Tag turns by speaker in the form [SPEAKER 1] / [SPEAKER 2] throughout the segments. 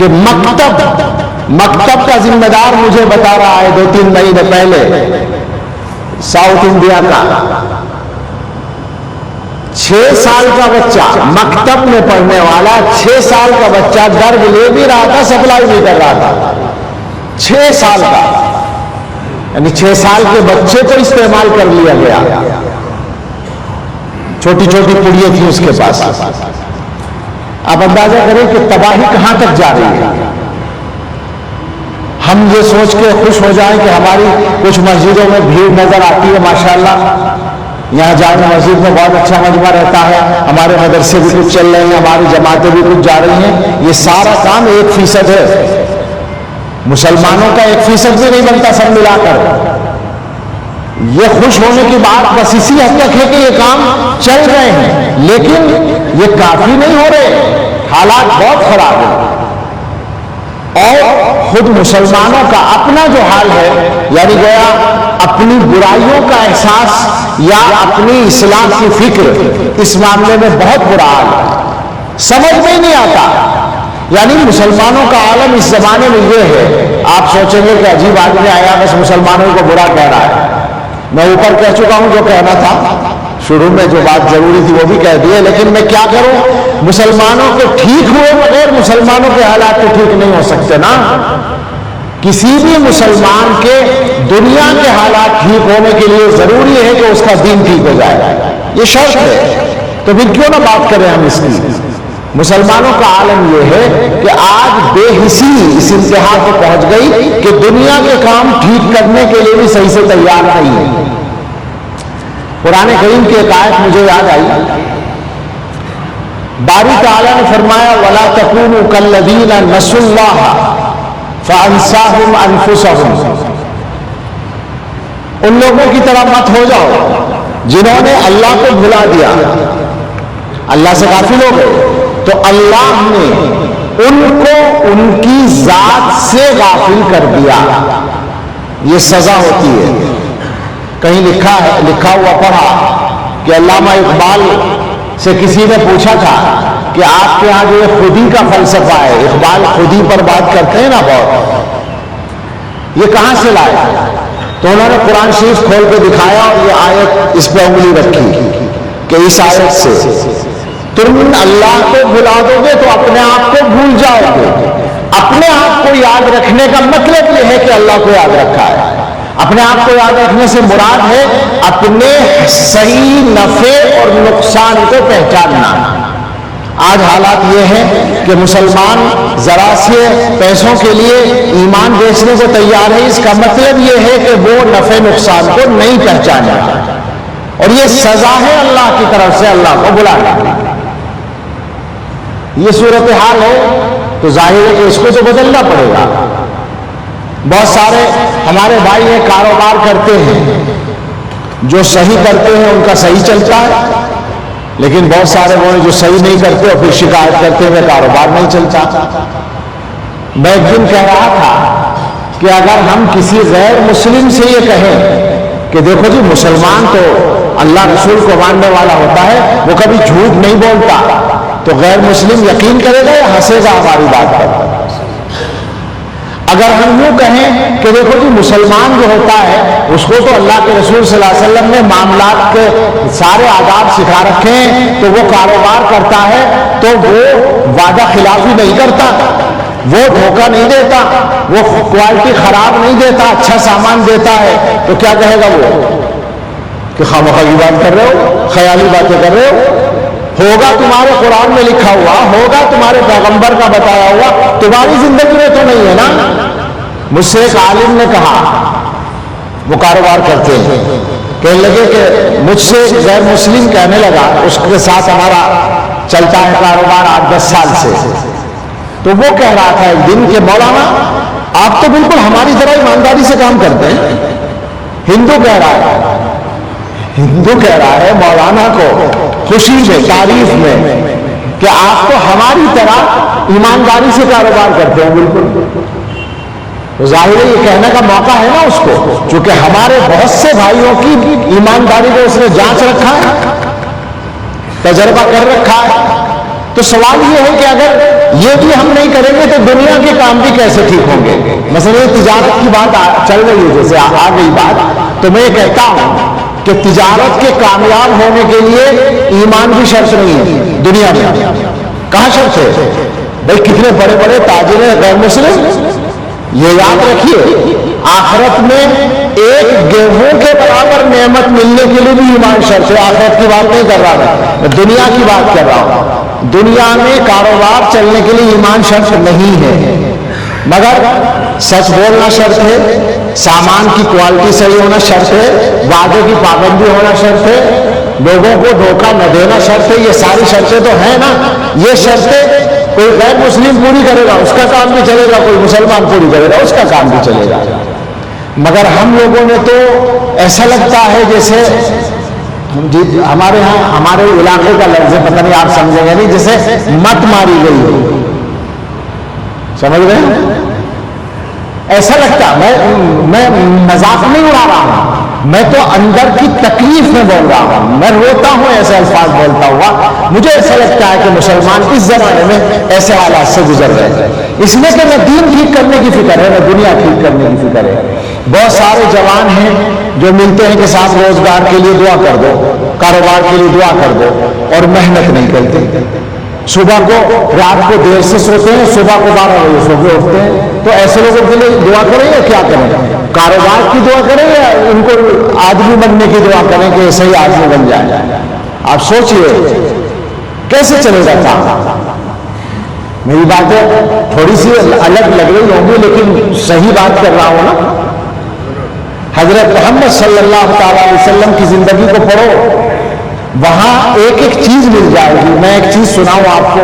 [SPEAKER 1] کہ مکتب کا ذمہ دار مجھے بتا رہا ہے 2-3 مہینے پہلے، ساؤتھ انڈیا کا 6 سال کا بچہ مکتب میں پڑھنے والا 6 سال کا بچہ درد لے بھی رہا تھا، سپلائی بھی کر رہا تھا. 6 سال کا، یعنی 6 سال کے بچے کو استعمال کر لیا گیا. چھوٹی چھوٹی پڑیاں تھی اس کے پاس. آپ اندازہ کریں کہ تباہی کہاں تک جا رہی ہے. ہم یہ سوچ کے خوش ہو جائیں کہ ہماری کچھ مسجدوں میں بھیڑ نظر آتی ہے، ماشاءاللہ یہاں جامع مسجد میں بہت اچھا مجمع رہتا ہے، ہمارے مدرسے بھی کچھ چل رہے ہیں، ہماری جماعتیں بھی کچھ جا رہی ہیں. یہ سارا کام 1% ہے. مسلمانوں کا 1% بھی نہیں بنتا سب ملا کر. یہ خوش ہونے کی بات بس اسی حد تک ہے کہ یہ کام چل رہے ہیں، لیکن یہ کافی نہیں ہو رہے. حالات بہت خراب ہیں. اور خود مسلمانوں کا اپنا جو حال ہے، یعنی گویا اپنی برائیوں کا احساس یا اپنی اصلاح کی فکر، اس معاملے میں بہت برا حال ہے. سمجھ میں نہیں آتا. یعنی مسلمانوں کا عالم اس زمانے میں یہ ہے، آپ سوچیں گے کہ عجیب آدمی آیا بس مسلمانوں کو برا کہہ رہا ہے. میں اوپر کہہ چکا ہوں جو کہنا تھا، شروع میں جو بات ضروری تھی وہ بھی کہہ دی ہے، لیکن میں کیا کروں، مسلمانوں کے ٹھیک ہوئے بغیر مسلمانوں کے حالات تو ٹھیک نہیں ہو سکتے نا. کسی بھی مسلمان کے دنیا کے حالات ٹھیک ہونے کے لیے ضروری ہے کہ اس کا دین ٹھیک ہو جائے. یہ شرط ہے. تو پھر کیوں نہ بات کریں ہم اس کی. مسلمانوں کا عالم یہ ہے کہ آج بے حسی اس انتہا کو پہنچ گئی کہ دنیا کے کام ٹھیک کرنے کے لیے بھی صحیح سے تیار نہیں ہے. قرآن کریم کی ایک آیت مجھے یاد آئی. باری تعالیٰ نے فرمایا وَلَا تَكُونُوا كَالَّذِينَ نَسُوا اللَّهَ فَأَنسَاهُمْ أَنفُسَهُمْ. ان لوگوں کی طرح مت ہو جاؤ جنہوں نے اللہ کو بھلا دیا. اللہ سے غافل ہو گئے تو اللہ نے ان کو ان کی ذات سے غافل کر دیا. یہ سزا ہوتی ہے. کہیں لکھا ہوا پڑھا کہ علامہ اقبال سے کسی نے پوچھا تھا کہ آپ کے ہاں جو یہ خودی کا فلسفہ ہے، اقبال خودی پر بات کرتے ہیں نا بہت، یہ کہاں سے لائے؟ تو انہوں نے قرآن شریف کھول کے دکھایا اور یہ آیت اس پہ انگلی رکھی کہ اس آیت سے تم اللہ کو بھلا دو گے تو اپنے آپ کو بھول جاؤ گے. اپنے آپ کو یاد رکھنے کا مطلب یہ ہے کہ اللہ کو یاد رکھا ہے. اپنے آپ کو یاد رکھنے سے مراد ہے اپنے صحیح نفع اور نقصان کو پہچاننا. آج حالات یہ ہیں کہ مسلمان ذرا سے پیسوں کے لیے ایمان بیچنے کو تیار ہے. اس کا مطلب یہ ہے کہ وہ نفع نقصان کو نہیں پہچانا، اور یہ سزا ہے اللہ کی طرف سے اللہ کو بلانا. یہ صورتحال ہے تو ظاہر ہے کہ اس کو تو بدلنا پڑے گا. بہت سارے ہمارے بھائی یہ کاروبار کرتے ہیں، جو صحیح کرتے ہیں ان کا صحیح چلتا ہے، لیکن بہت سارے وہ جو صحیح نہیں کرتے اور پھر شکایت کرتے ہوئے کاروبار نہیں چلتا. میں ایک دن کہہ رہا تھا کہ اگر ہم کسی غیر مسلم سے یہ کہیں کہ دیکھو جی مسلمان تو اللہ رسول کو ماننے والا ہوتا ہے، وہ کبھی جھوٹ نہیں بولتا، تو غیر مسلم یقین کرے گا یا ہنسے گا ہماری بات پر؟ اگر ہم یوں کہیں کہ دیکھو جی مسلمان جو ہوتا ہے اس کو تو اللہ کے رسول صلی اللہ علیہ وسلم نے معاملات کے سارے آداب سکھا رکھے ہیں، تو وہ کاروبار کرتا ہے تو وہ وعدہ خلافی نہیں کرتا، وہ دھوکہ نہیں دیتا، وہ کوالٹی خراب نہیں دیتا، اچھا سامان دیتا ہے، تو کیا کہے گا وہ کہ خامخواہ کی بات کر رہے ہو، خیالی باتیں کر رہے ہو؟ ہوگا تمہارے قرآن میں لکھا ہوا، ہوگا تمہارے پیغمبر کا بتایا ہوا، تمہاری زندگی میں تو نہیں ہے نا. مجھ سے ایک عالم نے کہا، وہ کاروبار کرتے ہیں، کہنے لگے کہ مجھ سے غیر مسلم کہنے لگا، اس کے ساتھ ہمارا چلتا ہے کاروبار 8-10 سال سے، تو وہ کہہ رہا تھا ایک دن کہ مولانا آپ تو بالکل ہماری طرح ایمانداری سے کام کرتے ہیں. ہندو کہہ رہا ہے مولانا کو خوشی میں، تعریف میں، کہ آپ تو ہماری طرح ایمانداری سے کاروبار کرتے ہیں. بالکل ظاہر ہے یہ کہنے کا موقع ہے نا اس کو، چونکہ ہمارے بہت سے بھائیوں کی ایمانداری کو اس نے جانچ رکھا ہے، تجربہ کر رکھا ہے، تو سوال یہ ہے کہ اگر یہ بھی ہم نہیں کریں گے تو دنیا کے کام بھی کیسے ٹھیک ہوں گے؟ مثلا تجارت کی بات چل رہی ہے، جیسے آ گئی بات، تو میں یہ کہتا ہوں کہ تجارت کے کامیاب ہونے کے لیے ایمان بھی شرط نہیں ہے دنیا میں۔ کہاں شرط ہے بھائی؟ کتنے بڑے بڑے تاجر ہیں غیر مسلم، یہ یاد رکھیے آخرت میں ایک گیہوں کے برابر نعمت ملنے کے لیے بھی ایمان شرط ہے۔ آخرت کی بات نہیں کر رہا میں دنیا کی بات کر رہا ہوں۔ دنیا میں کاروبار چلنے کے لیے ایمان شرط نہیں ہے، مگر سچ بولنا شرط ہے، سامان کی کوالٹی صحیح ہونا شرط ہے، وعدے کی پابندی ہونا شرط ہے، لوگوں کو دھوکہ نہ دینا شرط ہے۔ یہ ساری شرطیں تو ہیں نا، یہ شرطیں کوئی غیر مسلم پوری کرے گا اس کا کام بھی چلے گا، کوئی مسلمان پوری کرے گا اس کا کام بھی چلے گا۔ مگر ہم لوگوں نے تو ایسا لگتا ہے جیسے ہمارے ہاں ہمارے علاقے کا لفظ ہے، پتہ نہیں آپ سمجھیں گے نہیں، جیسے مت ماری گئی ہو، سمجھ رہے ہیں؟ ایسا لگتا، میں مذاق نہیں اڑا رہا ہوں، میں تو اندر کی تکلیف میں بول رہا ہوں، میں روتا ہوں ایسے الفاظ بولتا ہوا۔ مجھے ایسا لگتا ہے کہ مسلمان اس زمانے میں ایسے حالات سے گزر رہے ہیں، اس لیے کہ نہ دین ٹھیک کرنے کی فکر ہے نہ دنیا ٹھیک کرنے کی فکر ہے۔ بہت سارے جوان ہیں جو ملتے ہیں کہ صاحب روزگار کے لیے دعا کر دو، کاروبار کے لیے دعا کر دو، اور محنت نہیں کرتے۔ صبح کو رات کو دیر سے سوتے ہیں، صبح کو 12 بجے سو کے اٹھتے ہیں۔ تو ایسے لوگوں کے لیے دعا کریں یا کیا کریں؟ کاروبار کی دعا کریں یا ان کو آدمی بننے کی دعا کریں کہ صحیح آدمی بن جائے؟ آپ سوچئے کیسے چلے گا کام؟ میری باتیں تھوڑی سی الگ لگ رہی ہوں گی لیکن صحیح بات کر رہا ہوں نا۔ حضرت محمد صلی اللہ تعالی علیہ وسلم کی زندگی کو پڑھو، وہاں ایک ایک چیز مل جائے گی۔ میں ایک چیز سناؤں آپ کو،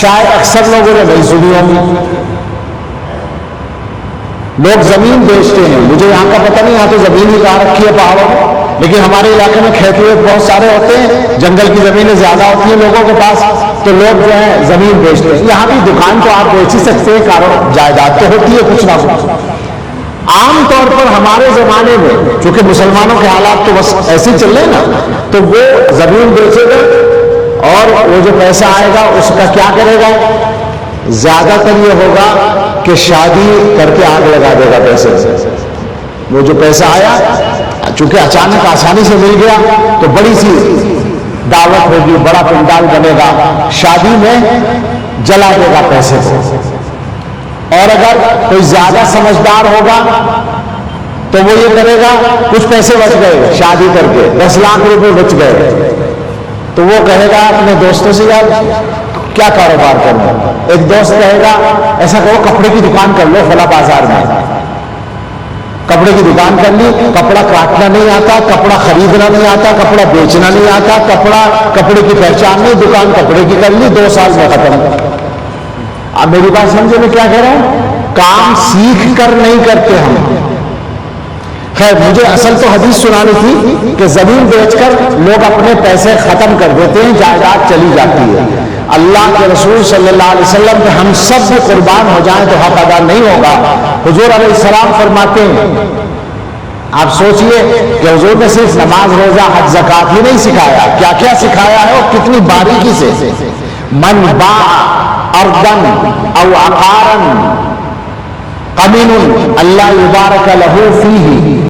[SPEAKER 1] شاید اکثر لوگوں نے نہیں سنی ہوگی۔ لوگ زمین بیچتے ہیں، مجھے یہاں کا پتہ نہیں، یہاں تو زمین ہی کہاں رکھی ہے پہاڑوں میں، لیکن ہمارے علاقے میں کھیت بہت سارے ہوتے ہیں، جنگل کی زمینیں زیادہ ہوتی ہیں لوگوں کے پاس، تو لوگ جو ہے زمین بیچتے ہیں۔ یہاں بھی دکان تو آپ بیچ ہی سکتے ہیں، جائیداد تو ہوتی ہے کچھ نہ کچھ۔ عام طور پر ہمارے زمانے میں چونکہ مسلمانوں کے حالات تو بس ایسے ہی چل رہے نا، تو وہ زمین بیچے گا اور وہ جو پیسہ آئے گا اس کا کیا کرے گا؟ زیادہ تر یہ ہوگا کہ شادی کر کے آگ لگا دے گا پیسے سے۔ وہ جو پیسہ آیا چونکہ اچانک آسانی سے مل گیا تو بڑی سی دعوت ہوگی، بڑا پنڈال بنے گا، شادی میں جلا دے گا پیسے کو۔ اور اگر کوئی زیادہ سمجھدار ہوگا تو وہ یہ کرے گا، کچھ پیسے بچ گئے شادی کر کے، 10 لاکھ روپے بچ گئے، تو وہ کہے گا اپنے دوستوں سے یار کیا کاروبار کرنا۔ ایک دوست کہے گا ایسا کرو کپڑے کی دکان کر لو فلاں بازار میں۔ کپڑے کی دکان کر لی، کپڑا کاٹنا نہیں آتا، کپڑا خریدنا نہیں آتا، کپڑا بیچنا نہیں آتا، کپڑے کی پہچان نہیں، دکان کپڑے کی کر لی، 2 سال میں ختم۔ اب میری بات سمجھے میں کیا کہہ رہا ہوں؟ کام سیکھ کر نہیں کرتے ہم۔ خیر مجھے اصل تو حدیث سنانی تھی کہ زمین بیچ کر لوگ اپنے پیسے ختم کر دیتے ہیں، جائیداد چلی جاتی ہے۔ اللہ کے رسول صلی اللہ علیہ وسلم کہ ہم سب بھی قربان ہو جائیں تو حق ادا نہیں ہوگا۔ حضور علیہ السلام فرماتے ہیں، آپ سوچئے کہ حضور نے صرف نماز روزہ حج زکات ہی نہیں سکھایا، کیا کیا سکھایا ہے اور کتنی باریکی سے۔ من باع اردن او عقارا قمن اللہ یبارک لہ فیہ